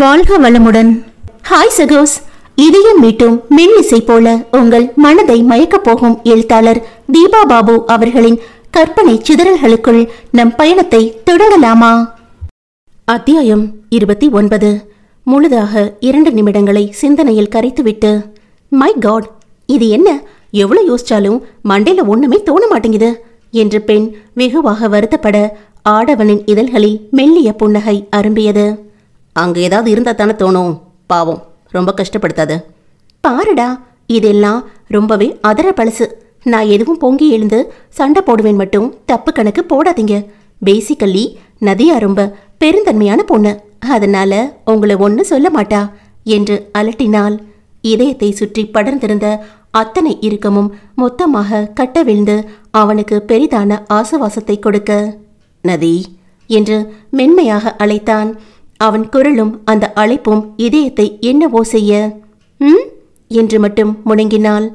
வாழ்க வளமுடன். ஹாய் சகோஸ், இதயம் மீட்டும் மெல்லிசை போல உங்கள் மனதை மயக்கப் போகும் எழுத்தாளர் தீபா பாபு அவர்களின் கற்பனை சிதறல்களுக்குள் நம் பயணத்தை தொடங்கலாமா? அத்தியாயம் 29. முழுதாக 2 நிமிடங்களை சிந்தனையில் கரைத்துவிட்டு, மை காட், இது என்ன, எவ்வளவு யோசிச்சாலும் மண்டையில ஒண்ணுமே தோண மாட்டேங்குது என்று பெண் வெகுவாக வருத்தப்பட ஆடவனின் இதழ்களில் மெல்லிய புன்னகை அரும்பியது. அங்க ஏதாவது இருந்தா தானே தோணும், பாவம், ரொம்ப கஷ்டப்படுத்தாது. பாருடா, இதெல்லாம் ரொம்பவே அதர பழசு. நான் எதுவும் பொங்கி எழுந்து சண்டை போடுவேன் மட்டும் தப்பு கணக்கு போடாதீங்க. பேசிக்கலி நதியா ரொம்ப பெருந்தன்மையான பொண்ணு, அதனால உங்களை ஒன்று சொல்ல மாட்டா என்று அலட்டினாள். இதயத்தை சுற்றி படர்ந்திருந்த அத்தனை இறுக்கமும் மொத்தமாக கட்ட விழுந்து அவனுக்கு பெரிதான ஆசுவாசத்தை கொடுக்க, நதி என்று மென்மையாக அழைத்தான். அவன் குரலும் அந்த அழைப்பும் இதயத்தை என்னவோ செய்ய, என்று மட்டும் முணங்கினாள்.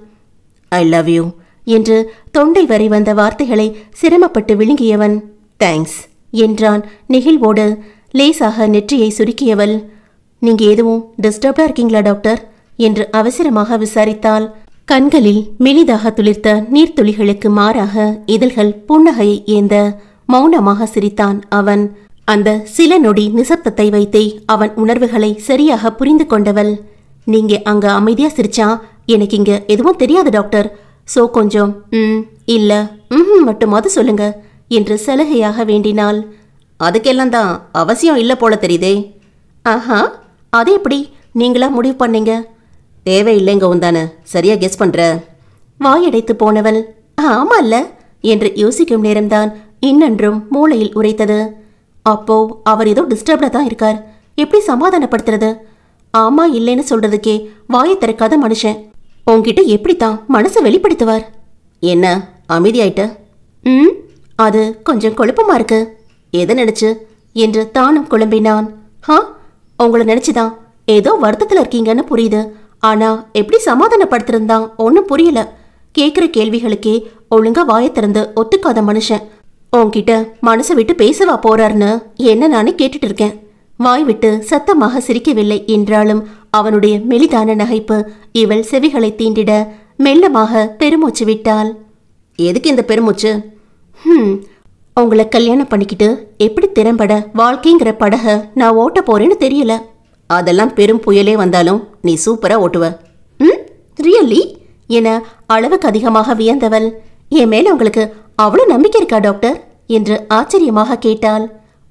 ஐ லவ் யூ என்று தொண்டை வரை வந்த வார்த்தைகளை சிரமப்பட்டு விழுங்கியவன் தேங்க்ஸ் என்றான் நெகிழ்வோடு. லேசாக நெற்றியை சுருக்கியவள், நீங்க எதுவும் டிஸ்டர்ப்டா இருக்கீங்களா டாக்டர் என்று அவசரமாக விசாரித்தாள். கண்களில் மெலிதாக துளிர்த்த நீர்த்துளிகளுக்கு மாறாக இதழ்கள் புன்னகையை ஏந்த மௌனமாக சிரித்தான் அவன். அந்த சில நொடி நிசப்தத்தை வைத்தே அவன் உணர்வுகளை சரியாக புரிந்து கொண்டவள். நீங்க அங்க அமைதியா சிரிச்சா எனக்கு இங்க எதுவும் தெரியாது டாக்டர், சோ கொஞ்சம் இல்ல மட்டுமாவது சொல்லுங்க என்று சலுகையாக வேண்டினாள். அதுக்கெல்லாம் தான் அவசியம் இல்ல போல தெரியுதே. ஆஹா, அது எப்படி நீங்களா முடிவு பண்ணீங்க? தேவையில்லைங்க உந்தானே சரியா கெஸ் பண்ற. வாயடைத்து போனவள் ஆமா இல்ல என்று யோசிக்கும் நேரம்தான் இன்னொன்றும் மூளையில் உரைத்தது. அப்போ அவர் ஏதோ டிஸ்டர்ப்டா தான் இருக்கார், எப்படி சமாதானப்படுத்துறது? ஆமா இல்லைன்னு சொல்றதுக்கே வாயை திறக்காத மனுஷன் உன்கிட்ட எப்படித்தான் மனசை வெளிப்படுத்துவார்? என்ன அமைதியாயிட்ட? அது கொஞ்சம் குழப்பமா இருக்கு. எதை நினைச்சு என்று தானும் குழம்பினான். உங்களை நினைச்சுதான். ஏதோ வருத்தத்துல இருக்கீங்கன்னு புரியுது, ஆனா எப்படி சமாதானப்படுத்துறதுதான் ஒன்னும் புரியல. கேக்குற கேள்விகளுக்கே ஒழுங்கா வாயை திறந்து ஒத்துக்காத மனுஷன் உன்கிட்ட மனசை விட்டு பேசவா போறாருன்னு என்ன நானே கேட்டுட்டு இருக்கேன். வாய் விட்டு சத்தமாக சிரிக்கவில்லை என்றாலும் அவனுடைய மெலிதான நகைப்பு இவள் செவிகளை தீண்டிட மெல்லமாக பெருமூச்சு விட்டாள். எதுக்கு இந்த பெருமூச்சு? உங்களை கல்யாணம் பண்ணிக்கிட்டு எப்படி திறம்பட வாழ்க்கைங்கிற படக நான் ஓட்ட போறேன்னு தெரியல. அதெல்லாம் பெரும் புயலே வந்தாலும் நீ சூப்பரா ஓட்டுவ. ரியலி என அளவுக்கு அதிகமாக வியந்தவள், என் மேல உங்களுக்கு அவ்வளவு நம்பிக்கை இருக்கா டாக்டர் என்று ஆச்சரியமாக கேட்டாள்.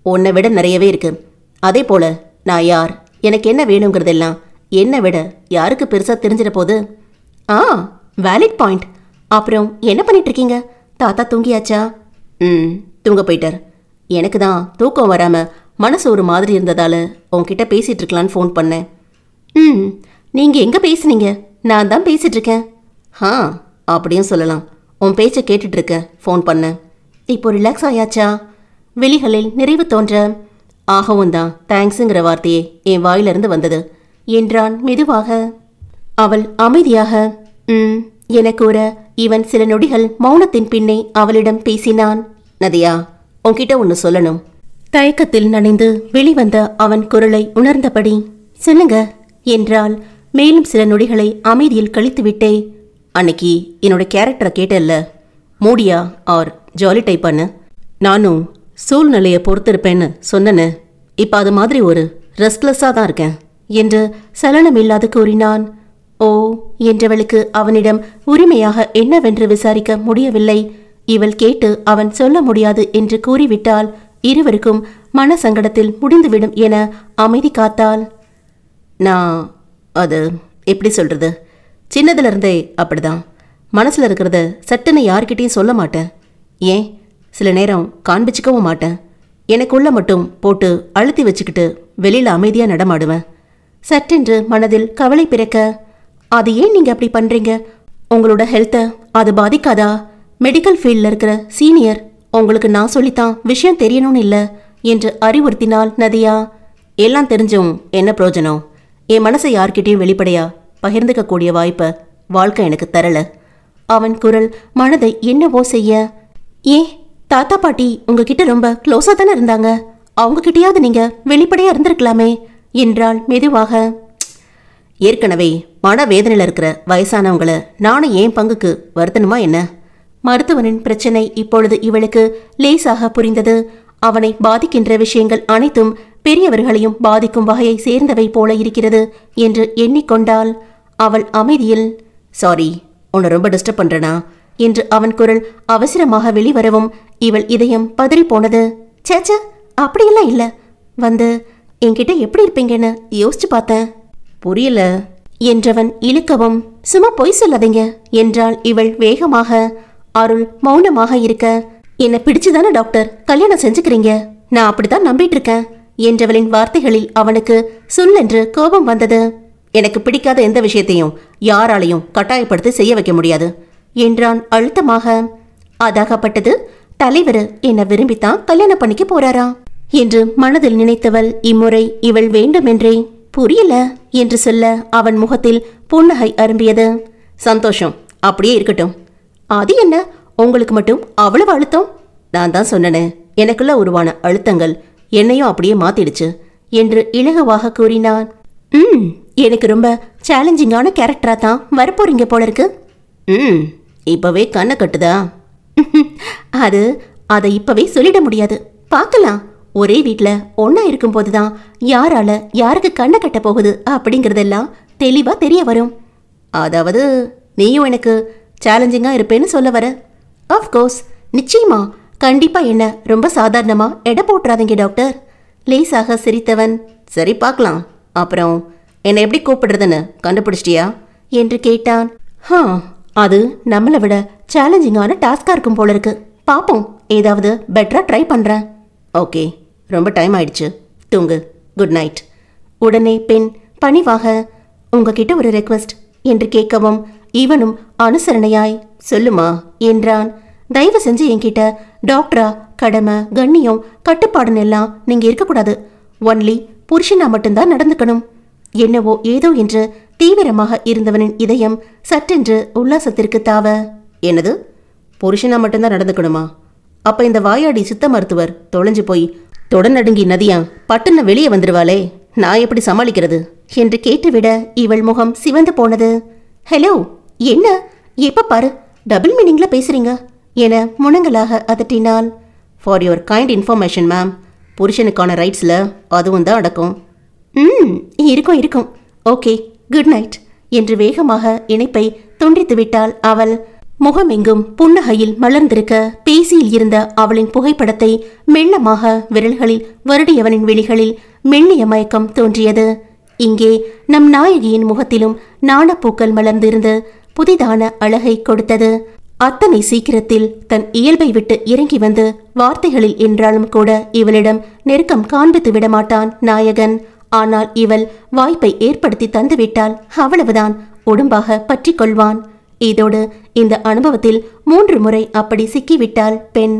உன்னை விட நிறையவே இருக்கு. அதே போல நான் யார், எனக்கு என்ன வேணுங்கிறதெல்லாம் என்னை விட யாருக்கு பெருசா தெரிஞ்சிட போது? Valid point. அப்புறம் என்ன பண்ணிட்டு இருக்கீங்க? தாத்தா தூங்கியாச்சா? தூங்க போயிட்டார். எனக்கு தான் தூக்கம் வராம மனசு ஒரு மாதிரி இருந்ததால உன்கிட்ட பேசிட்டு இருக்கலான்னு ஃபோன் பண்ணேன். நீங்க எங்க பேசுனீங்க? நான் தான் பேசிட்டு இருக்கேன். அப்படியும் சொல்லலாம். உன் பேச்சை கேட்டுட்டு இருக்க ஃபோன் பண்ண. இப்போ ரிலாக்ஸ் ஆயாச்சா? வெளிகளில் நிறைவு தோன்ற, ஆகவும் தான் தேங்க்ஸுங்கிற வார்த்தையே என் வாயிலிருந்து வந்தது என்றான் மெதுவாக. அவள் அமைதியாக என கூற இவன் சில நொடிகள் மௌனத்தின் பின்னே அவளிடம் பேசினான். நதியா, உன்கிட்ட ஒன்று சொல்லணும். தயக்கத்தில் நனைந்து வெளிவந்த அவன் குரலை உணர்ந்தபடி, சொல்லுங்க என்றாள். மேலும் சில நொடிகளை அமைதியில் கழித்துவிட்டே, அன்னைக்கு என்னோட கேரக்டரை கேட்டல்ல, மூடியா ஆர் ஜாலி டைப்பான்னு. நானும் சூழ்நிலையை பொறுத்திருப்பேன்னு சொன்னேன்னு. இப்போ அது மாதிரி ஒரு ரெஸ்ட்லெஸ்ஸாக தான் இருக்கேன் என்று சலனமில்லாது கூறினான். ஓ என்றவளுக்கு அவனிடம் உரிமையாக என்னவென்று விசாரிக்க முடியவில்லை. இவள் கேட்டு அவன் சொல்ல முடியாது என்று கூறிவிட்டால் இருவருக்கும் மன சங்கடத்தில் முடிந்துவிடும் என அமைதி காத்தாள். நான் அது எப்படி சொல்றது, சின்னதுல இருந்தே அப்படிதான். மனசுல இருக்கிறத சட்டுன்னு யார்கிட்டையும் சொல்ல மாட்டேன். ஏன் சில நேரம் காண்பிச்சுக்கவும் மாட்டேன். எனக்குள்ள மட்டும் போட்டு அழுத்தி வச்சுக்கிட்டு வெளியில அமைதியா நடமாடுவேன். சட்டென்று மனதில் கவலை பிறக்க, அது ஏன் நீங்க அப்படி பண்றீங்க? உங்களோட ஹெல்த்தை அது பாதிக்காதா? மெடிக்கல் ஃபீல்டில் இருக்கிற சீனியர், உங்களுக்கு நான் சொல்லித்தான் விஷயம் தெரியணும்னு இல்லை என்று அறிவுறுத்தினாள் நதியா. எல்லாம் தெரிஞ்சும் என்ன பிரயோஜனம்? என் மனசை யார்கிட்டையும் வெளிப்படையா பகிர்ந்துக்க கூடிய வாய்ப்பை வாழ்க்கை எனக்கு தரல. அவன் குரல் மனதை என்னவோ செய்ய, ஏன் தாத்தா பாட்டி உங்ககிட்ட ரொம்ப க்ளோஸா தானே இருந்தாங்க, அவங்க கிட்டயாவது நீங்க வெளிப்படையா இருந்திருக்கலாமே. என்றாள் மெதுவாக. ஏற்கனவே மனவேதனையில் இருக்கிற வயசானவங்கள நானும் ஏன் பங்குக்கு வருத்தணுமா என்ன? மருத்துவனின் பிரச்சனை இப்பொழுது இவளுக்கு லேசாக புரிந்தது. அவனை பாதிக்கின்ற விஷயங்கள் அனைத்தும் பெரியவர்களையும் பாதிக்கும் வகையை சேர்ந்தவை போல இருக்கிறது என்று எண்ணிக்கொண்டாள். அவள் அமைதியில், சாரி, உன்னை ரொம்ப டிஸ்டர்ப் பண்றனா என்று அவன் குரல் அவசரமாக வெளிவரவும் இவள் இதயம் பதறி போனது. சேச்ச, அப்படியெல்லாம் இல்ல, வந்து என்கிட்ட எப்படி இருப்பீங்கன்னு யோசிச்சு பார்த்தேன். புரியல என்றவன் இழுக்கவும், சும்மா பொய் சொல்லாதீங்க என்றாள் இவள் வேகமாக. அருள் மௌனமாக இருக்க, என்ன பிடிச்சுதானே டாக்டர் கல்யாணம் செஞ்சுக்கிறீங்க, நான் அப்படித்தான் நம்பிட்டு இருக்கேன் என்றவளின் வார்த்தைகளில் அவனுக்கு சொல்லென்று கோபம் வந்தது. எனக்கு பிடிக்காத எந்த விஷயத்தையும் யாராலையும் கட்டாயப்படுத்தி செய்ய வைக்க முடியாது என்றான் அழுத்தமாக. அதாகப்பட்டது, தலைவர் என்ன விரும்பித்தான் கல்யாணம் பண்ணிக்க போறாரா என்று மனதில் நினைத்தவள் இம்முறை இவள் வேண்டுமென்றே புரியல என்று சொல்ல அவன் முகத்தில் புன்னகை அரும்பியது. சந்தோஷம், அப்படியே இருக்கட்டும். அது என்ன, உங்களுக்கு மட்டும் அவ்வளவு அழுத்தம்? நான் தான் சொன்னேன், எனக்குள்ள உருவான அழுத்தங்கள் என்னையும் அப்படியே மாத்திடுச்சு என்று இலகுவாக கூறினான். எனக்கு ரொம்ப சேலஞ்சிங்கான கேரக்டரா தான் வரப்போறீங்க போல இருக்கு. இப்பவே கண்ணை கட்டுதா? அதை இப்பவே சொல்லிட முடியாது, பார்க்கலாம். ஒரே வீட்டில் ஒன்னா இருக்கும் போதுதான் யாரால யாருக்கு கண்ணை கட்ட போகுது அப்படிங்கறதெல்லாம் தெளிவா தெரிய வரும். அதாவது நீயும் எனக்கு சேலஞ்சிங்கா இருப்பேன்னு சொல்ல வர? ஆஃப்கோர்ஸ், நிச்சயமா, கண்டிப்பா. என்ன ரொம்ப சாதாரணமா எடை போட்டுறாதீங்க டாக்டர். லேசாக சிரித்தவன், சரி பார்க்கலாம். அப்புறம் என்னை எப்படி கூப்பிடுறதுன்னு கண்டுபிடிச்சிட்டியா என்று கேட்டான். அது நம்மளை விட சேலஞ்சிங்கான டாஸ்கா இருக்கும் போல இருக்கு. பாப்போம், ஏதாவது பெட்டரா ட்ரை பண்றேன். ஓகே, ரொம்ப டைம் ஆயிடுச்சு, தூங்கு. Good night. உடனே பெண் பணிவாக, உங்ககிட்ட ஒரு ரெக்வெஸ்ட் என்று கேட்கவும் இவனும் அனுசரணையாய், சொல்லுமா என்றான். தயவு செஞ்சு என்கிட்ட டாக்டரா கடமை கண்ணியம் கட்டுப்பாடுன்னு எல்லாம் நீங்க இருக்கக்கூடாது. ஒன்லி புருஷனா மட்டும்தான் நடந்துக்கணும். என்னவோ ஏதோ என்று தீவிரமாக இருந்தவனின் இதயம் சற்றென்று உல்லாசத்திற்கு தாவ. என்னது, புருஷனா மட்டும்தான் நடந்துக்கணுமா? அப்ப இந்த வாயாடி சித்த மருத்துவர் தொலைஞ்சு போய் தொடநடுங்கி நதியா பட்டுன்னு வெளியே வந்துருவாளே, நான் எப்படி சமாளிக்கிறது என்று கேட்டுவிட இவள் முகம் சிவந்து போனது. ஹலோ, என்ன எப்ப பாரு டபுள் மீனிங்ல பேசுறீங்க என முனங்கலாக அதட்டினாள். For your kind information ma'am, புருஷனுக்கான ரைட்ஸ்ல அதுவும் தான் அடக்கும். இருக்கும். ஓகே, குட் நைட் என்று வேகமாக இணைப்பை துண்டித்து விட்டாள் அவள். முகமெங்கும் புன்னகையில் மலர்ந்திருக்க பேசியில் இருந்த அவளின் புகைப்படத்தை மெல்லமாக விரல்களில் வருடியவனின் விழிகளில் மெல்லிய மயக்கம் தோன்றியது. இங்கே நம் நாயகியின் முகத்திலும் நாணப்பூக்கள் மலர்ந்திருந்து புதிதான அழகை கொடுத்தது. அத்தனை சீக்கிரத்தில் தன் இயல்பை விட்டு இறங்கி வந்து வார்த்தைகளில் என்றாலும் கூட இவளிடம் நெருக்கம் காண்பித்து விடமாட்டான் நாயகன். ஆனால் இவள் வாய்ப்பை ஏற்படுத்தி தந்துவிட்டால் அவ்வளவுதான், உடம்பாக பற்றி கொள்வான். இதோடு இந்த அனுபவத்தில் 3 முறை அப்படி சிக்கிவிட்டாள் பெண்.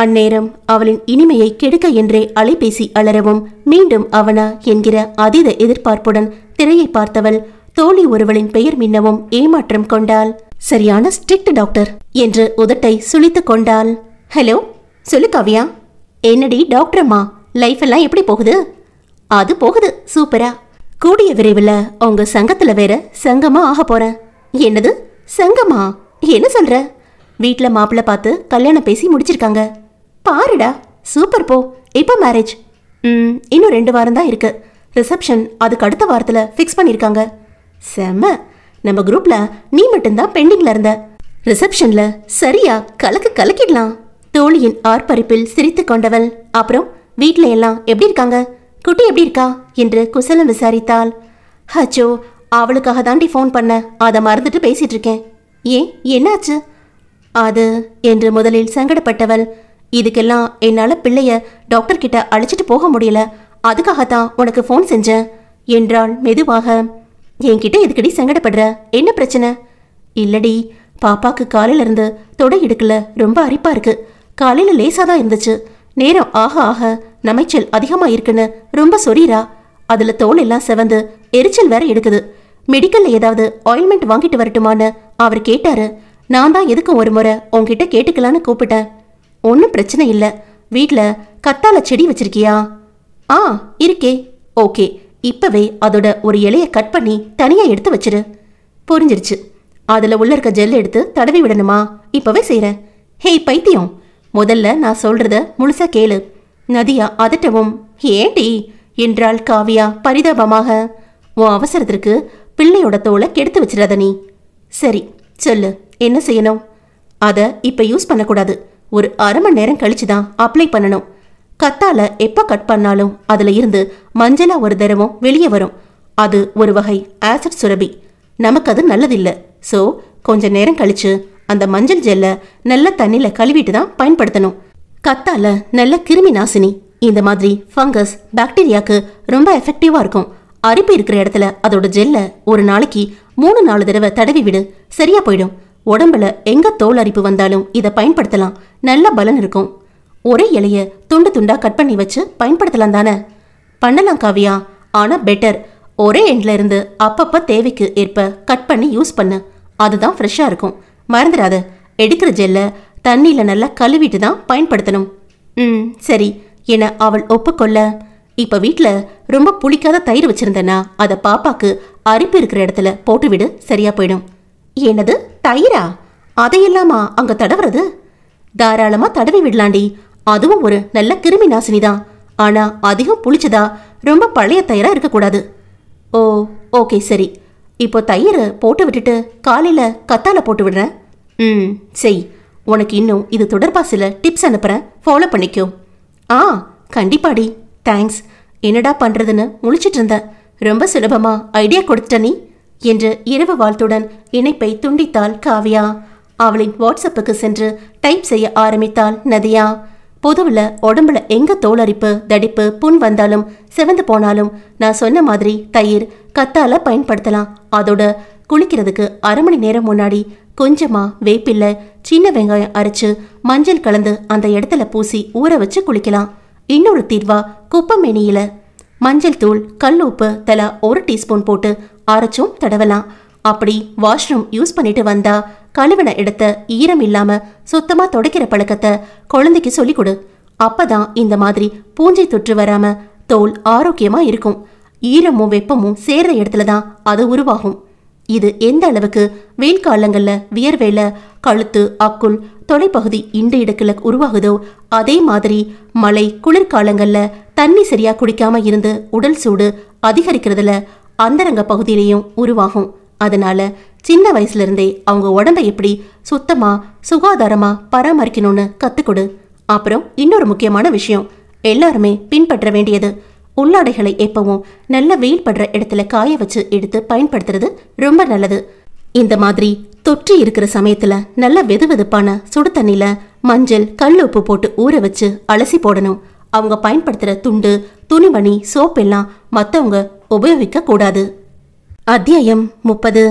அந்நேரம் அவளின் இனிமையை கெடுக்க என்றே அலைபேசி அலறவும் மீண்டும் அவனா என்கிற அதீத எதிர்பார்ப்புடன் திரையை பார்த்தவள் தோழி ஒருவளின் பெயர் மின்னவும் ஏமாற்றம் கொண்டாள். சரியான ஸ்ட்ரிக்ட் டாக்டர் என்று உதட்டை சுளித்து கொண்டாள். ஹலோ, சொல்லு காவியா. என்னடி டாக்டரம்மா, லைஃப் எல்லாம் எப்படி போகுது? அது போகுது சூப்பரா. கூடிய விரைவில் உங்க சங்கத்துல வேற சங்கமா ஆக போறேன். என்னது சங்கமா? என்ன சொல்ற? வீட்டுல மாப்பிள்ள பார்த்து கல்யாணம் பேசி முடிச்சிருக்காங்க. பாருடா, சூப்பர். போ, எப்போ மேரேஜ்? இன்னும் 2 வாரம் தான் இருக்கு. ரிசப்ஷன் அதுக்கு அடுத்த வாரத்துல ஃபிக்ஸ் பண்ணிருக்காங்க. செம்ம. நம்ம குரூப்ல நீ மட்டும்தான் பெண்டிங்ல இருந்த. ரிசப்ஷன்ல சரியா கலக்கிடலாம். தோழியின் ஆர்ப்பரிப்பில் சிரித்து கொண்டவள், அப்புறம் வீட்டுல எல்லாம் எப்படி இருக்காங்க? குட்டி எப்படி இருக்கா என்று குசலம் விசாரித்தாள். அச்சோ, அவளுக்காக தாண்டி ஃபோன் பண்ண, அதை மறந்துட்டு பேசிட்டு இருக்கேன். ஏன், என்னாச்சு? அது என்று முதலில் சங்கடப்பட்டவள், இதுக்கெல்லாம் என்னால பிள்ளைய டாக்டர் கிட்ட அழைச்சிட்டு போக முடியல, அதுக்காகத்தான் உனக்கு ஃபோன் செஞ்சேன் என்றாள் மெதுவாக. என்கிட்ட எதுக்கடி சங்கடப்படுற? என்ன பிரச்சனை? இல்லடி, பாப்பாக்கு காலையில இருந்து தொடை இடுக்கல ரொம்ப அரிப்பா இருக்கு. காலையில லேசாதான் இருந்துச்சு, நேரம் ஆக ஆக நமைச்சல் அதிகமா இருக்குன்னு ரொம்ப சொரீரா. அதுல தோல் எல்லாம் செவந்து எரிச்சல் வேற எடுக்குது. மெடிக்கல்ல ஏதாவது ஆயில்மெண்ட் வாங்கிட்டு வரட்டுமான்னு அவர் கேட்டாரு. நான் தான் எதுக்கும் ஒரு முறை உன்கிட்ட கேட்டுக்கலான்னு கூப்பிட்டேன். ஒன்றும் பிரச்சனை இல்லை. வீட்டில் கத்தால செடி வச்சிருக்கியா? இருக்கே. ஓகே, இப்பவே அதோட ஒரு இலைய கட் பண்ணி தனியா எடுத்து வச்சிரு. புரிஞ்சிருச்சு. அதுல உள்ள இருக்க ஜெல் எடுத்து தடவி விடணுமா? இப்பவே செய்யறேன். ஹேய் பைத்தியம், முதல்ல நான் சொல்றத முழுசா கேளு. நதியா அதட்டவும், ஏண்டி என்றாள் காவியா பரிதாபமாக. உன் அவசரத்திற்கு பிள்ளையோட தோலை கெடுத்து வச்சிடாத நீ. சரி சொல்லு, என்ன செய்யணும்? அதை இப்ப யூஸ் பண்ணக்கூடாது. ஒரு அரை மணி நேரம் கழிச்சுதான் அப்ளை பண்ணணும். கத்தால எப்ப கட் பண்ணாலும் அதுல இருந்து மஞ்சளா ஒரு திரவம் வெளியே வரும். அது ஒரு வகை ஆசிட் சுரபி. நமக்கு அது நல்லதில்லை. ஸோ கொஞ்ச நேரம் கழிச்சு அந்த மஞ்சள் ஜெல்லை நல்ல தண்ணியில கழுவிட்டு தான் பயன்படுத்தணும். கத்தால நல்ல கிருமி நாசினி. இந்த மாதிரி ஃபங்கஸ் பாக்டீரியாக்கு ரொம்ப எஃபெக்டிவா இருக்கும். அரிப்பு இருக்கிற இடத்துல அதோட ஜெல்லை ஒரு நாளைக்கு 3-4 தடவை தடவி விடு, சரியா போயிடும். உடம்புல எங்க தோல் அரிப்பு வந்தாலும் இதை பயன்படுத்தலாம். நல்ல பலன் இருக்கும். ஒரே இலைய துண்டு துண்டா கட் பண்ணி வச்சு பயன்படுத்தலாம் தானே? பண்ணலாம் காவியா, ஆனா பெட்டர் ஒரே எண்ட்ல இருந்து அப்பப்ப தேவைக்கு ஏற்ப கட் பண்ணி யூஸ் பண்ணு. அதுதான் ஃப்ரெஷ்ஷா இருக்கும். மறந்துடாத, எடுக்கிற ஜெல்ல தண்ணியில நல்லா கழுவிட்டு தான் பயன்படுத்தணும். சரி என அவள் ஒப்புக்கொள்ள. இப்ப வீட்டுல ரொம்ப புளிக்காத தயிர் வச்சிருந்தேன்னா அதை பாப்பாக்கு அரிப்பு இருக்கிற இடத்துல போட்டு விடு, சரியா போயிடும். என்னது தயிரா? அதையெல்லாமா அங்க தடவுறது? தாராளமா தடவி விடலாண்டி. அதுவும் ஒரு நல்ல கிருமி நாசினி தான். ஆனா அதிகம் புளிச்சதா, ரொம்ப பழைய தயிரா இருக்கக்கூடாது. ஓ ஓகே சரி. இப்போ தயிரை போட்டு விட்டுட்டு காலையில கத்தால போட்டு விடுறேன். செய். உனக்கு இன்னும் இது தொடர்பா சில டிப்ஸ் அனுப்புறேன், ஃபாலோ பண்ணிக்கோ. ஆ கண்டிப்பாடி, தேங்க்ஸ். என்னடா பண்றதுன்னு முழிச்சிட்டு இருந்தேன். ரொம்ப சுலபமா ஐடியா கொடுத்துட்ட நீ என்று இரவு வாழ்த்துடன் இணைப்பை துண்டித்தாள் காவியா. அவளின் வாட்ஸ்அப்புக்கு சென்று டைப் செய்ய ஆரம்பித்தாள் நதியா. பொதுவில் உடம்புல எங்க தோலரிப்பு, தடிப்பு, புண் வந்தாலும் செவந்து போனாலும் நான் சொன்ன மாதிரி தயிர் கத்தால பயன்படுத்தலாம். அதோட குளிக்கிறதுக்கு அரை மணி நேரம் முன்னாடி கொஞ்சமா வேப்பில்லை, சின்ன வெங்காயம் அரைச்சு மஞ்சள் கலந்து அந்த இடத்துல பூசி ஊற வச்சு குளிக்கலாம். இன்னொரு தீர்வா குப்பமேனியில மஞ்சள் தூள், கல் உப்பு தலா 1 டீஸ்பூன் போட்டு அரைச்சும் தடவலாம். அப்படி வாஷ்ரூம் யூஸ் பண்ணிட்டு வந்தா கழுவின இடத்த ஈரம் இல்லாம சுத்தமா துடைக்கிற பழக்கத்தை குழந்தைக்கு சொல்லிக் கொடு. அப்பதான் இந்த மாதிரி பூஞ்சை தொற்று வராம தோல் ஆரோக்கியமா இருக்கும். ஈரமும் வெப்பமும் சேர்ற இடத்துல தான் அது உருவாகும். இது எந்த அளவுக்கு வெயில் காலங்கள்ல வியர்வேல கழுத்து, அக்குள், தொலைப்பகுதி இண்டு இடுக்குல உருவாகுதோ அதே மாதிரி மழை குளிர்காலங்கள்ல தண்ணி சரியா குடிக்காம இருந்து உடல் சூடு அதிகரிக்கிறதுல அந்தரங்க பகுதியிலையும் உருவாகும். அதனால சின்ன வயசுல இருந்தே அவங்க உடம்பை எப்படி சுத்தமா சுகாதாரமா பராமரிக்கணும்னு கத்துக்கொடு. அப்புறம் இன்னொரு முக்கியமான விஷயம், எல்லாருமே பின்பற்ற வேண்டியது, உள்ளாடைகளை எப்பவும் நல்ல வெயில் படுற இடத்துல காய வச்சு எடுத்து பயன்படுத்துறது ரொம்ப நல்லது. இந்த மாதிரி தொற்று இருக்கிற சமயத்துல நல்ல வெதுவெதுப்பான சுடு தண்ணில மஞ்சள், கல் உப்பு போட்டு ஊற வச்சு அலசி போடணும். அவங்க பயன்படுத்துற துண்டு, துணிமணி, சோப் எல்லாம் மற்றவங்க உபயோகிக்க கூடாது. அத்தியாயம் 30.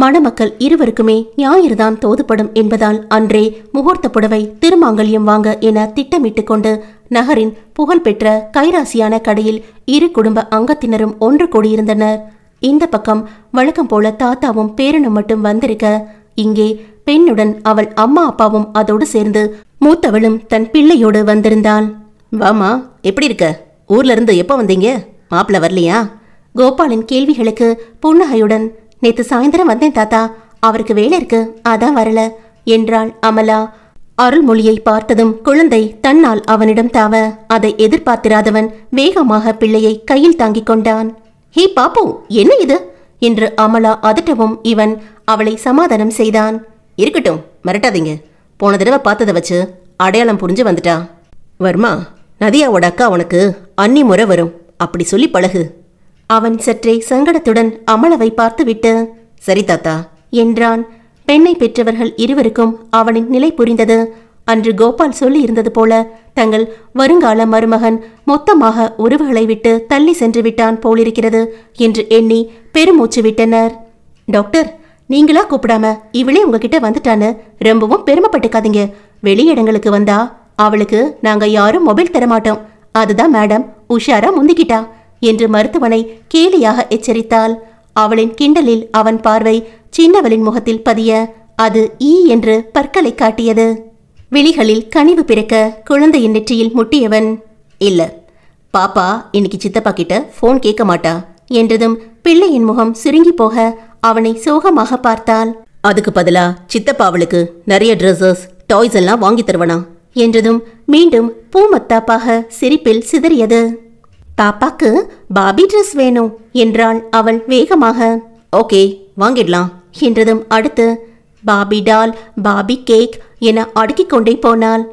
மணமக்கள் இருவருக்குமே ஞாயிறுதான் தோதுப்படும் என்பதால் அன்றே முகூர்த்த புடவை, திருமாங்கல்யம் வாங்க என திட்டமிட்டு கொண்டு நகரின் புகழ்பெற்ற கைராசியான கடையில் இரு குடும்ப அங்கத்தினரும் ஒன்று கூடியிருந்தனர். இந்த பக்கம் வழக்கம் போல தாத்தாவும் பேரனும் மட்டும் வந்திருக்க, இங்கே பெண்ணுடன் அவள் அம்மா அப்பாவும் அதோடு சேர்ந்து மூத்தவளும் தன் பிள்ளையோடு வந்திருந்தாள். வாமா, எப்படி இருக்க? ஊர்ல இருந்து எப்போ வந்தீங்க? மாப்பிள்ள வரலையா? கோபாலின் கேள்விகளுக்கு புன்னகையுடன், நேத்து சாயந்தரம் வந்தேன் தாத்தா, அவருக்கு வேலை இருக்கு, அதான் வரல என்றாள் அமலா. அருள்மொழியை பார்த்ததும் குழந்தை தன்னால் அவனிடம் தாவ அதை எதிர்பார்த்திராதவன் வேகமாக பிள்ளையை கையில் தாங்கிக் கொண்டான். ஹே பாப்பு, என்ன இது என்று அமலா அதட்டவும் இவன் அவளை சமாதானம் செய்தான். இருக்கட்டும், மிரட்டாதீங்க. போன தடவை பார்த்ததை வச்சு அடையாளம் புரிஞ்சு வந்துட்டா. வர்மா, நதியாவோட அக்கா உனக்கு அன்னி முறை வரும், அப்படி சொல்லி பழகு. அவன் சற்றே சங்கடத்துடன் அமலவை பார்த்துவிட்டு, சரி தாத்தா என்றான். பெண்ணை பெற்றவர்கள் இருவருக்கும் அவனின் நிலை புரிந்தது. அன்று கோபால் சொல்லி இருந்தது போல தங்கள் வருங்கால மருமகன் மொத்தமாக உறவுகளை விட்டு தள்ளி சென்று விட்டான் போலிருக்கிறது என்று எண்ணி பெருமூச்சு விட்டனர். டாக்டர், நீங்களா கூப்பிடாம இவளே உங்ககிட்ட வந்துட்டான்னு ரொம்பவும் பெருமைப்பட்டுக்காதீங்க. வெளியிடங்களுக்கு வந்தா அவளுக்கு நாங்க யாரும் மொபைல் தரமாட்டோம், அதுதான் மேடம் உஷாரா முந்திக்கிட்டா என்று மருத்துவனை கேலியாக எச்சரித்தாள். அவளின் கிண்டலில் அவன் பார்வை சின்னவளின் முகத்தில் பதிய அது ஈ என்று பற்களை காட்டியது. விழிகளில் கனிவு பிறக்க குழந்தையின் நெற்றியில் முட்டியவன், இல்ல பாப்பா இன்னைக்கு சித்தப்பா கிட்ட போன் கேட்க மாட்டா, என்றதும் பிள்ளையின் முகம் சுருங்கி போக அவனை சோகமாக பார்த்தாள். அதுக்கு பதிலா சித்தப்பா அவளுக்கு நிறைய ட்ரெஸ்ஸஸ் டாய்ஸ் எல்லாம் வாங்கி தருவனா என்றதும் மீண்டும் பூமத்தாப்பாக சிரிப்பில் சிதறியது. பாப்பாக்கு பாபி ட்ரெஸ் வேணும் என்றாள் அவள் வேகமாக. ஓகே வாங்கிடலாம் என்றதும் அடுத்து பாபி டால், பாபி கேக் என அடுக்கிக் கொண்டே போனாள்.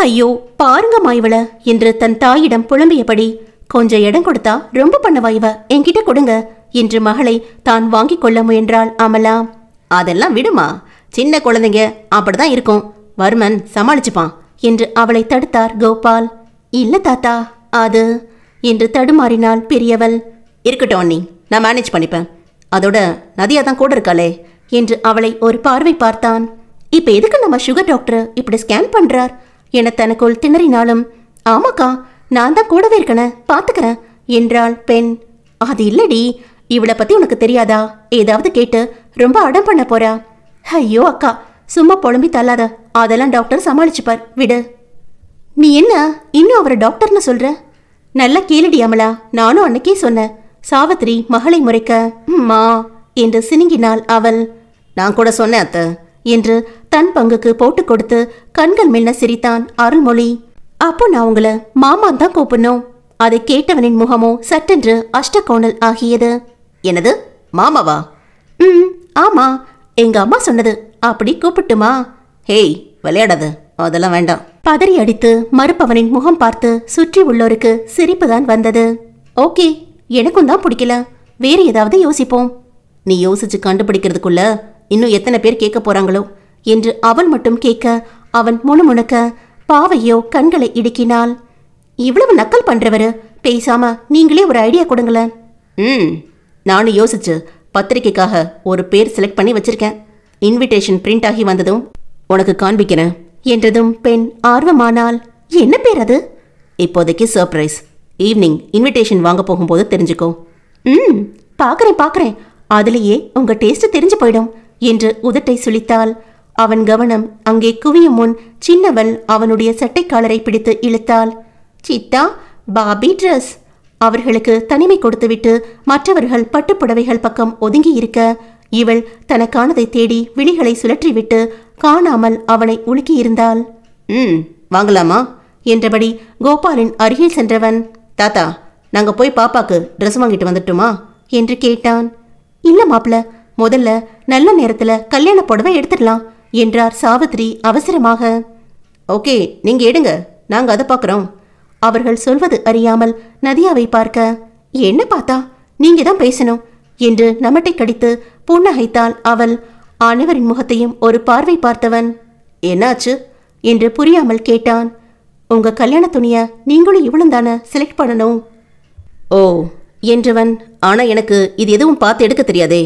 ஐயோ பாருங்கம்மா இவள என்று தன் தாயிடம் புலம்பியபடி, கொஞ்சம் இடம் கொடுத்தா ரொம்ப பண்ணவா இவ, என்கிட்ட கொடுங்க என்று மகளை தான் வாங்கிக் கொள்ள முயன்றாள் அமலா. அதெல்லாம் விடுமா, சின்ன குழந்தைங்க அப்படிதான் இருக்கும், வர்மன் சமாளிச்சுப்பான் என்று அவளை தடுத்தார் கோபால். இல்ல தாத்தா அது என்று தடுமாறினாள் பெரியவள். இருக்கட்டும் அண்ணி, நான் மேனேஜ் பண்ணிப்பேன், அதோட நதியா தான் கூட இருக்காளே என்று அவளை ஒரு பார்வை பார்த்தான். இப்ப எதுக்கு நம்ம சுகர் டாக்டர் இப்படி ஸ்கேன் பண்றார் என தனக்குள் திணறினாலும், ஆமாக்கா நான் தான் கூடவே இருக்கன பாத்துக்கிறேன் என்றாள் பெண். அது இல்லடி, இவளை பத்தி உனக்கு தெரியாதா, ஏதாவது கேட்டு ரொம்ப அடம் பண்ண போறா. ஐயோ அக்கா சும்மா புலம்பி தள்ளாத, அதெல்லாம் டாக்டர் சமாளிச்சுப்பார் விடு. நீ என்ன இன்னும் அவரை டாக்டர்னு சொல்ற? நல்லா கேளுடி அமலா, நானும் அன்னைக்கே சொன்னேன். சாவித்திரி மகளை முறைக்க மா என்று சினுங்கினாள் அவள். நான் கூட சொன்னேன் அத்த என்று தன் பங்குக்கு போட்டு கொடுத்து கண்கள் மெல்ல சிரித்தான் அருள்மொழி. அப்போ நான் உங்களை மாமான் தான் கூப்பிடணும். அதை கேட்டவனின் முகமோ சட்டென்று அஷ்டகோணல் ஆகியது. எனது மாமாவா? ஆமா, எங்க அம்மா சொன்னது, அப்படி கூப்பிட்டுமா? ஹேய் விளையாடாத, அதெல்லாம் வேண்டாம். பதறி அடித்து மறுப்பவனின் முகம் பார்த்து சுற்றி உள்ளோருக்கு சிரிப்புதான் வந்தது. ஓகே எனக்கும் தான் பிடிக்கல, வேறு ஏதாவது யோசிப்போம். நீ யோசிச்சு கண்டுபிடிக்கிறதுக்குள்ள இன்னும் எத்தனை பேர் கேட்க போறாங்களோ என்று அவன் மட்டும் கேட்க அவன் முணுமுணுக்க பாவையோ கண்களை இடுக்கினாள். இவ்வளவு நக்கல் பண்றவரு, பேசாம நீங்களே ஒரு ஐடியா கொடுங்களேன். நானும் யோசிச்சு பத்திரிக்கைக்காக ஒரு பேர் செலக்ட் பண்ணி வச்சிருக்கேன். இன்விடேஷன் பிரிண்ட் ஆகி வந்ததும் உனக்கு காண்பிக்கிறேன் என்றதும் பெண் ஆர்வமானாள். என்ன பேர் அது? இப்போதைக்கு சர்ப்ரைஸ், ஈவினிங் இன்விடேஷன் வாங்க போகும்போது தெரிஞ்சுக்கோ. பாக்குறேன், அதுலேயே உங்க டேஸ்ட் தெரிஞ்சு போயிடும் என்று உதட்டை சுளித்தாள். அவன் கவனம் அங்கே குவியும் முன் சின்னவள் அவனுடைய சட்டைக்காலரை பிடித்து இழுத்தாள். Siddha Bobby dress. அவர்களுக்கு தனிமை கொடுத்துவிட்டு மற்றவர்கள் பட்டுப்புடவைகள் பக்கம் ஒதுங்கி இருக்க இவள் தனக்கானதை தேடி விழிகளை சுழற்றிவிட்டு காணாமல் அவனை உலுக்கியிருந்தாள். வாங்கலாமா என்றபடி கோபாலின் அருகில் சென்றவன், தாத்தா நாங்க போய் பாப்பாக்கு ட்ரெஸ் வாங்கிட்டு வந்துட்டுமா என்று கேட்டான். இல்ல மாப்பிள்ள, முதல்ல நல்ல நேரத்துல கல்யாண புடவை எடுத்துடலாம் என்றார் சாவித்திரி அவசரமாக. ஓகே நீங்க எடுங்க, நாங்க அதை பார்க்குறோம். அவர்கள் சொல்வது அறியாமல் நதியாவை பார்க்க, என்ன பார்த்தா நீங்க தான் பேசணும் என்று நமட்டை கடித்து புன்னகைத்தாள் அவள். அனைவரின் முகத்தையும் ஒரு பார்வை பார்த்தவன், என்னாச்சு என்று புரியாமல் கேட்டான். உங்க கல்யாண துணிய நீங்களும் இவளும் தானே செலக்ட் பண்ணணும். ஓ என்றவன், ஆனா எனக்கு இது எதுவும் பார்த்து எடுக்க தெரியாதே,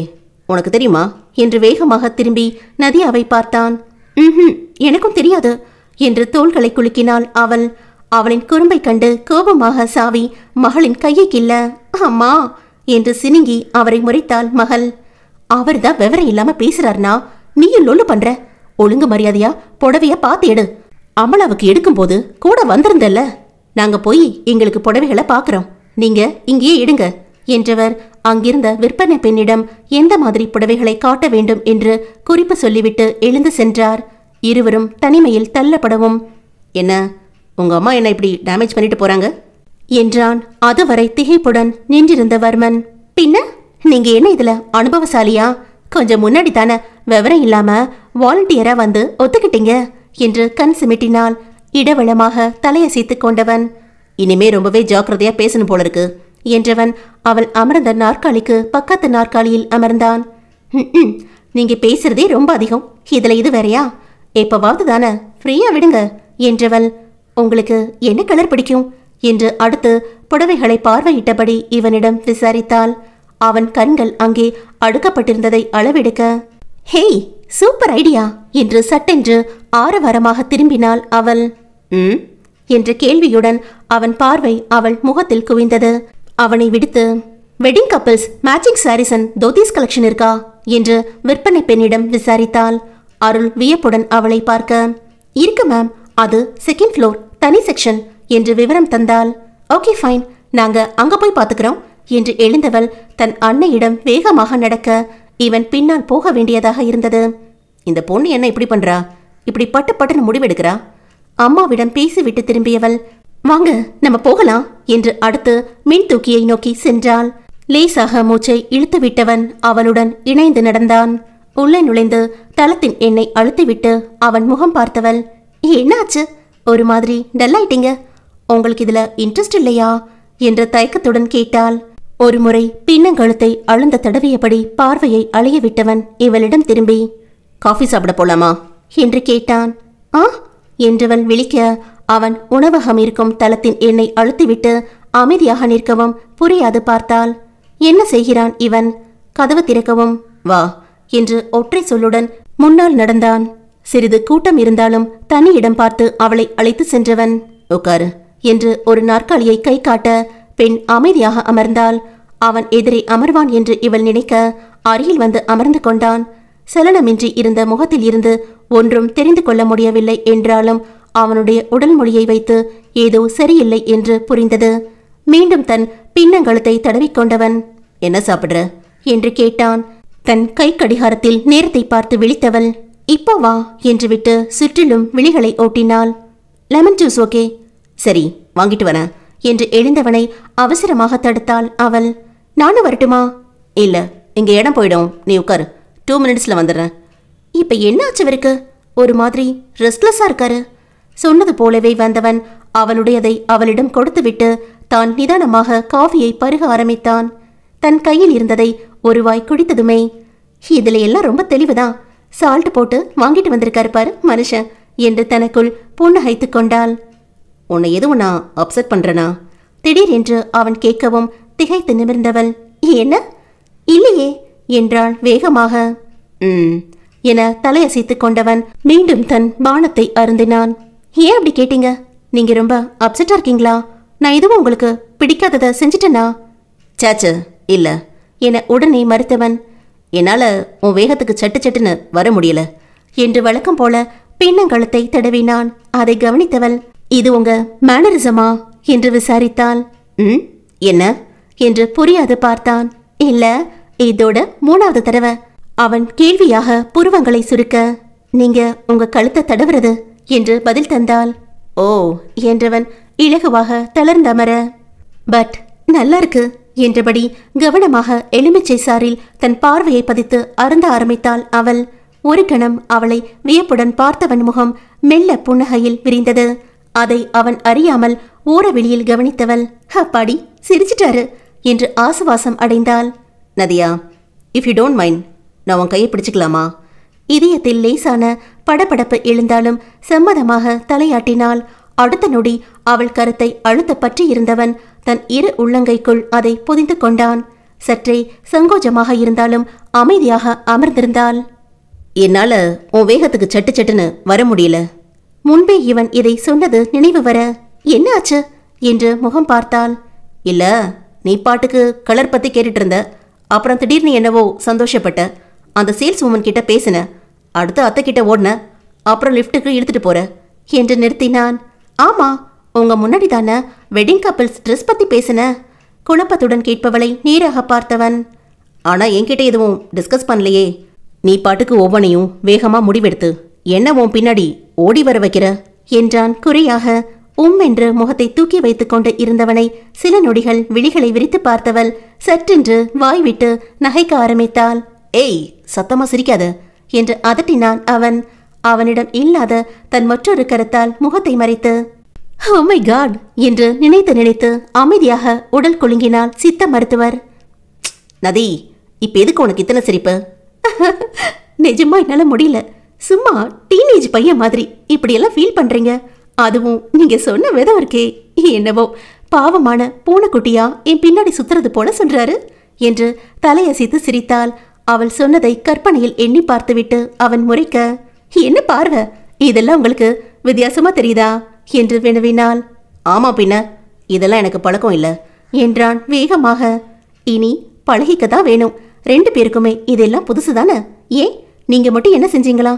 உனக்கு தெரியுமா என்று வேகமாக திரும்பி நதியாவை பார்த்தான். எனக்கும் தெரியாது என்று தோள்களை குலுக்கினாள் அவள். அவளின் குறும்பை கண்டு கோபமாக சாவி மகளின் கையை கிள்ள, அம்மா என்று சினுங்கி அவரை முறைத்தாள் மகள். அவர்தான் விவரம் இல்லாம பேசுறாருனா நீயும் லொல்லு பண்ற, ஒழுங்கு மரியாதையா புடவைய பார்த்து எடு. அமலாவுக்கு எடுக்கும்போது கூட வந்திருந்தல்ல, நாங்க போய் எங்களுக்கு புடவைகளை பார்க்குறோம், நீங்க இங்கேயே எடுங்க என்றவர் அங்கிருந்த விற்பனை பெண்ணிடம் எந்த மாதிரி புடவைகளை காட்ட வேண்டும் என்று குறிப்பு சொல்லிவிட்டு எழுந்து சென்றார். இருவரும் தனிமையில் தள்ளப்படவும், என்ன உங்க அம்மா என்ன இப்படி டேமேஜ் பண்ணிட்டு போறாங்க என்றான் அதுவரை திகைப்புடன் நின்றிருந்த வர்மன். பின்ன நீங்க என்ன இதுல அனுபவசாலியா? கொஞ்சம் முன்னாடி தானே விவரம் இல்லாம வாலண்டியரா வந்து ஒத்துக்கிட்டீங்க என்று கண் சிமிட்டினாள். இடவளமாக தலையசைத்து கொண்டவன், இனிமே ரொம்பவே ஜாக்கிரதையா பேசணும் போல இருக்கு என்றவன் அவள் அமர்ந்த நாற்காலிக்கு பக்கத்து நாற்காலியில் அமர்ந்தான். நீங்க பேசுறதே ரொம்ப அதிகம், இதுல இது வேறையா? எப்பவாவது தானே ஃப்ரீயா விடுங்க என்றவள். உங்களுக்கு என்ன கலர் பிடிக்கும் என்று அடுத்து புடவைகளை பார்வையிட்டபடி இவனிடம் விசாரித்தாள். அவன் கண்கள் அங்கே அடுக்கப்பட்டிருந்ததை அளவெடுக்க, ஹேய் சூப்பர் ஐடியா என்று சட்டென்று ஆரவாரமாக திரும்பினாள் அவள். என்ற கேள்வியுடன் அவன் பார்வை அவள் முகத்தில் குவிந்தது. அவனை விடுத்து, wedding couples matching saris and dhotis collection இருக்கா என்று விற்பனை பெண்ணிடம் விசாரித்தாள். அருள் வியப்புடன் அவளை பார்க்க, இருக்கு மேம், அது செகண்ட் ஃப்ளோர் தனி செக்ஷன் என்று விவரம் தந்தாள். ஓகே ஃபைன், நாங்க அங்க போய் பார்த்துக்கிறோம் என்று எழுந்தவள் தன் அன்னையிடம் வேகமாக நடக்க இவன் பின்னால் போக வேண்டியதாக இருந்தது. இந்த பொண்ணு என்ன இப்படி பண்றா? இப்படி பட்டு பட்டுன்னு முடிவெடுக்கிறா? அம்மாவிடம் பேசிவிட்டு திரும்பியவள், வாங்க நம்ம போகலாம் என்று அடுத்து மின் தூக்கியை நோக்கி சென்றாள். லேசாக மூச்சை இழுத்து விட்டவன் அவளுடன் இணைந்து நடந்தான். உள்ளே நுழைந்து தளத்தின் எண்ணெய் அழுத்திவிட்டு அவன் முகம் பார்த்தவள், என்னாச்சு? ஒரு மாதிரி டல்லாயிட்டீங்க. உங்களுக்கு இதுல இன்ட்ரெஸ்ட் இல்லையா என்ற தயக்கத்துடன் கேட்டாள். ஒரு முறை பின்னங்கழுத்தை அழுந்த தடவியபடி பார்வையை அலைய விட்டவன் இவளிடம் திரும்பி, காஃபி சாப்பிட போலாமா என்று கேட்டான். ஆ என்றவள் விழிக்க அவன் உணவகம் இருக்கும் தளத்தின் எண்ணெய் அழுத்திவிட்டு அமைதியாக நிற்கவும் புரியாது பார்த்தாள். என்ன செய்கிறான் இவன்? கதவு திறக்கவும் வா என்று ஒற்றை சொல்லுடன் முன்னால் நடந்தான். சிறிது கூட்டம் இருந்தாலும் தனி இடம் பார்த்து அவளை அழைத்து சென்றவன், உட்காரு என்று ஒரு நாற்காலியை கை காட்ட பெண் அமைதியாக அமர்ந்தாள். அவன் எதிரே அமர்வான் என்று இவள் நினைக்க அருகில் வந்து அமர்ந்து கொண்டான். சலனமின்றி இருந்த முகத்தில் இருந்து ஒன்றும் தெரிந்து கொள்ள முடியவில்லை என்றாலும் அவனுடைய உடல் மொழியை வைத்து ஏதோ சரியில்லை என்று புரிந்தது. மீண்டும் தன் பின்னங்கழுத்தை தடவிக்கொண்டவன், என்ன சாப்பிடுற என்று கேட்டான். தன் கை கடிகாரத்தில் நேரத்தை பார்த்து விழித்தவள், இப்போ வா என்று விட்டு சுற்றிலும் விழிகளை ஓட்டினாள். Lemon juice okay? சரி வாங்கிட்டு வரேன் என்று எழுந்தவனை அவசரமாக தடுத்தாள் அவள். நானும் வரட்டுமா? இல்ல, இங்க இடம் போயிடும், நீ உட்காரு, 2 மினிட்ஸ்ல வந்துடுறேன். இப்ப என்ன ஆச்சவருக்கு? ஒரு மாதிரி ரெஸ்ட்லெஸ்ஸா இருக்காரு. சொன்னது போலவே வந்தவன் அவளுடையதை அவளிடம் கொடுத்துவிட்டு தான் நிதானமாக காஃபியை பருக ஆரம்பித்தான். தன் கையில் இருந்ததை ஒரு வாய் குடித்ததுமே, இதுல எல்லாம் ரொம்ப தெளிவுதான், சால்ட் போட்டு வாங்கிட்டு வந்திருக்காரு பாரு மனுஷன் என்று தனக்குள் புன்னகைத்து கொண்டாள். உன்னை எதுவும் நான் அப்செட் பண்றனா? திடீர் என்று அவன் கேட்கவும் திகைத்து நிமிர்ந்தவள், என்ன? இல்லையே என்றாள் வேகமாக. என தலையசைத்து கொண்டவன் மீண்டும் தன் பானத்தை அருந்தினான். ஏன் அப்படி கேட்டீங்க? நீங்க ரொம்ப அப்செட்டா இருக்கீங்களா? நான் எதுவும் உங்களுக்கு பிடிக்காததை செஞ்சிட்டேனா? சாச்சு இல்ல என உடனே மறுத்தவன், என்னால உன் வேகத்துக்கு சட்டு சட்டுன்னு வர முடியல என்று வழக்கம் போல பின்னங்கழுத்தை தடவினான். அதை கவனித்தவள், இது உங்க மேனரிசமா என்று விசாரித்தாள். என்ன என்று புரியாது பார்த்தான். இல்ல, இதோட 3வது தடவை. அவன் கேள்வியாக புருவங்களை சுருக்க, நீங்க உங்க கழுத்தை தடவுறது என்று பதில் தந்தாள். ஓ என்றவன் இலகுவாக தளர்ந்தமர, பட் நல்லா இருக்கு என்றபடி கவனமாக எலுமிச்சை சாரில் தன் பார்வையை பதித்து அருந்த ஆரம்பித்தாள் அவள். ஒரு கணம் அவளை வியப்புடன் பார்த்தவன் முகம் மெல்ல புன்னகையில் விரிந்தது. அதை அவன் அறியாமல் ஊரவெளியில் கவனித்தவள், அப்பாடி சிரிச்சிட்டாரு என்று ஆசுவாசம் அடைந்தாள். Nadiya, if you don't mind, நான் உன் கையை பிடிச்சிக்கலாமா? இதயத்தில் லேசான படபடப்பு எழுந்தாலும் சம்மதமாக தலையாட்டினாள். அடுத்த நொடி அவள் கருத்தை அழுத்த பற்றி இருந்தவன் தன் இரு உள்ளங்கைக்குள் அதை பொதிந்து கொண்டான். சற்றே சங்கோஜமாக இருந்தாலும் அமைதியாக அமர்ந்திருந்தாள். என்னால உன் வேகத்துக்கு சட்டு சட்டுன்னு வர முடியல. முன்பே இவன் இதை சொன்னது நினைவு வர, என்ன ஆச்சு என்று முகம் பார்த்தாள். இல்ல, நீ பாட்டுக்கு கலர் பத்தி கேட்டுட்டு இருந்த, அப்புறம் திடீர்னு என்னவோ சந்தோஷப்பட்ட, அந்த சேல்ஸ் உமன் கிட்ட பேசின, அடுத்து அத்தை கிட்ட ஓடின, அப்புறம் லிஃப்ட்டுக்கு இழுத்துட்டு போற என்று நிறுத்தினான். ஆமா, உங்க முன்னாடி தானே வெட்டிங் கப்பிள்ஸ் ட்ரெஸ் பத்தி பேசின. குழப்பத்துடன் கேட்பவளை நேராக பார்த்தவன், ஆனா என்கிட்ட எதுவும் டிஸ்கஸ் பண்ணலையே. நீ பாட்டுக்கு ஒவ்வொன்னையும் வேகமா முடிவெடுத்து என்ன உன் பின்னாடி ஓடி வர வைக்கிற என்றான் குறையாக. என்று முகத்தை தூக்கி வைத்துக் கொண்டு இருந்தவனை சில நொடிகள் விழிகளை விரித்து பார்த்தவள் சற்றென்று வாய்விட்டு நகைக்க ஆரம்பித்தாள். ஏய், சத்தமா சிரிக்காத என்று அதட்டினான் அவன். அவனிடம் இல்லாத தன் மற்றொரு கருத்தால் முகத்தை மறைத்து, ஓ மை காட் என்று நினைத்து அமைதியாக உடல் குலுங்கினாள் சித்த மருத்துவர். நதி, இப்ப எதுக்கு உனக்கு இத்தனை சிரிப்பு? நிஜமா என்னால முடியல. சும்மா டீனேஜ் பையன் மாதிரி இப்படியெல்லாம் ஃபீல் பண்றீங்க. அதுவும் நீங்க சொன்ன விதம் இருக்கே, என்னவோ பாவமான பூனைக்குட்டியா என் பின்னாடி சுத்துறது போல சொல்றாரு என்று தலையசைத்து சிரித்தாள். அவள் சொன்னதை கற்பனையில் எண்ணி பார்த்துவிட்டு அவன் முறைக்க, என்ன பார்வை, இதெல்லாம் உங்களுக்கு வித்தியாசமா தெரியுதா என்று வினவினாள். ஆமா, பின்ன இதெல்லாம் எனக்கு பழக்கம் இல்லை என்றான் வேகமாக. இனி பழகிக்கதான் வேணும். 2 பேருக்குமே இதெல்லாம் புதுசுதானே. ஏன் நீங்க மட்டும் என்ன செஞ்சீங்களா?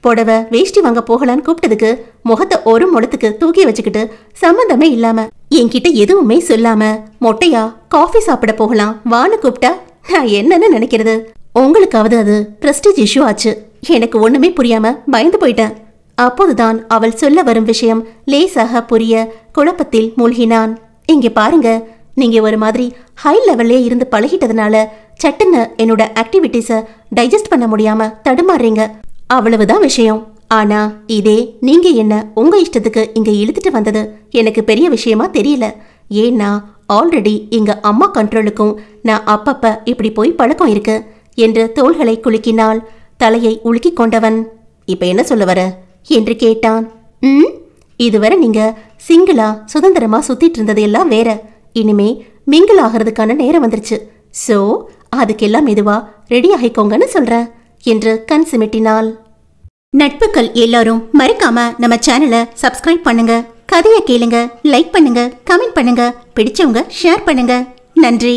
புடவை வேஷ்டி வாங்க போகலான்னு கூப்பிட்டதுக்கு முகத்தை ஒரு முளத்துக்கு தூக்கி வச்சுக்கிட்டு சம்பந்தமே இல்லாம என்கிட்ட எதுவுமே சொல்லாம மொட்டையா காஃபி சாப்பிட போகலாம் வான்னு கூப்பிட்டா நான் என்னன்னு நினைக்கிறது? உங்களுக்காவது அது பிரஸ்டீஜ் இஷ்யூ ஆச்சு. எனக்கு ஒண்ணுமே புரியாம பயந்து போயிட்டேன். அப்போதுதான் அவள் சொல்ல வரும் விஷயம் லேசாக புரிய குழப்பத்தில் மூழ்கினான். இங்க பாருங்க, நீங்க ஒரு மாதிரி ஹை லெவல்லே இருந்து பழகிட்டதுனால சட்டுன்னு என்னோட ஆக்டிவிட்டிஸை டைஜஸ்ட் பண்ண முடியாம தடுமாறுறீங்க, அவ்வளவுதான் விஷயம். ஆனா இதே நீங்க என்ன உங்க இஷ்டத்துக்கு இங்க இழுத்துட்டு வந்தது எனக்கு பெரிய விஷயமா தெரியல. ஏன்னா ஆல்ரெடி எங்க அம்மா கண்ட்ரோலுக்கும் நான் அப்பப்ப இப்படி போய் பழக்கம் இருக்கு என்று தோள்களை குலுக்கினாள். தலையை உலுக்கி கொண்டவன், இப்ப என்ன சொல்ல வர என்று கேட்டான். இதுவரை நீங்க சிங்கிளா சுதந்திரமா சுத்திட்டு இருந்தது எல்லாம் வேற. இனிமே மிங்கிள் ஆகிறதுக்கான நேரம் வந்துருச்சு. சோ அதுக்கெல்லாம் மெதுவா ரெடி ஆகிக்கோங்கன்னு சொல்ற என்று கண் சிமிட்டினாள். நட்புகள் எல்லாரும் மறக்காம நம்ம சேனலை சப்ஸ்கிரைப் பண்ணுங்க. கதையை கேளுங்க, லைக் பண்ணுங்க, கமெண்ட் பண்ணுங்க, பிடிச்சவங்க ஷேர் பண்ணுங்க. நன்றி.